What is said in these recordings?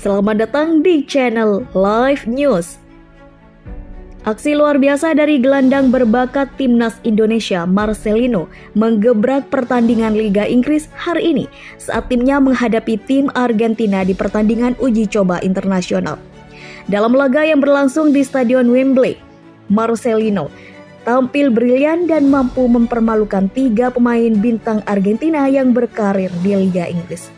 Selamat datang di channel Live News. Aksi luar biasa dari gelandang berbakat timnas Indonesia Marcelino menggebrak pertandingan Liga Inggris hari ini saat timnya menghadapi tim Argentina di pertandingan uji coba internasional. Dalam laga yang berlangsung di Stadion Wembley, Marcelino tampil brilian dan mampu mempermalukan 3 pemain bintang Argentina yang berkarir di Liga Inggris.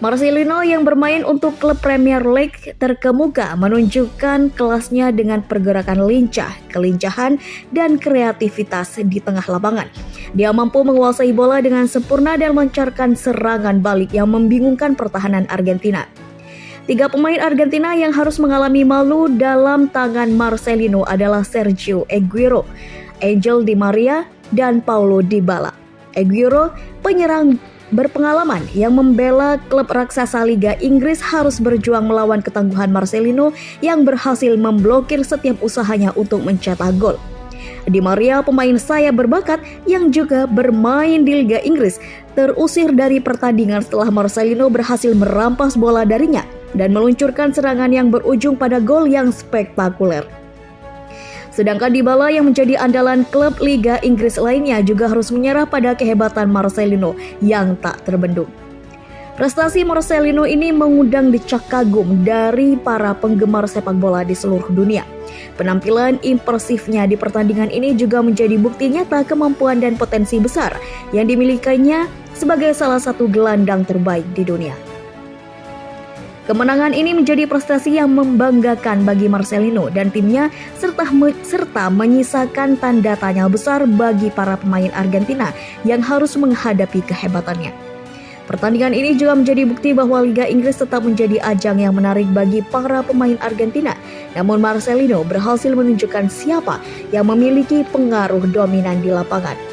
Marcelino yang bermain untuk klub Premier League terkemuka menunjukkan kelasnya dengan pergerakan lincah, kelincahan, dan kreativitas di tengah lapangan. Dia mampu menguasai bola dengan sempurna dan melancarkan serangan balik yang membingungkan pertahanan Argentina. 3 pemain Argentina yang harus mengalami malu dalam tangan Marcelino adalah Sergio Aguero, Angel Di Maria, dan Paulo Dybala. Aguero, penyerang berpengalaman yang membela klub raksasa Liga Inggris, harus berjuang melawan ketangguhan Marcelino yang berhasil memblokir setiap usahanya untuk mencetak gol. Di Maria, pemain sayap berbakat yang juga bermain di Liga Inggris, terusir dari pertandingan setelah Marcelino berhasil merampas bola darinya dan meluncurkan serangan yang berujung pada gol yang spektakuler. Sedangkan Dybala yang menjadi andalan klub Liga Inggris lainnya juga harus menyerah pada kehebatan Marcelino yang tak terbendung. Prestasi Marcelino ini mengundang decak kagum dari para penggemar sepak bola di seluruh dunia. Penampilan impresifnya di pertandingan ini juga menjadi bukti nyata kemampuan dan potensi besar yang dimilikinya sebagai salah satu gelandang terbaik di dunia. Kemenangan ini menjadi prestasi yang membanggakan bagi Marcelino dan timnya serta menyisakan tanda tanya besar bagi para pemain Argentina yang harus menghadapi kehebatannya. Pertandingan ini juga menjadi bukti bahwa Liga Inggris tetap menjadi ajang yang menarik bagi para pemain Argentina. Namun Marcelino berhasil menunjukkan siapa yang memiliki pengaruh dominan di lapangan.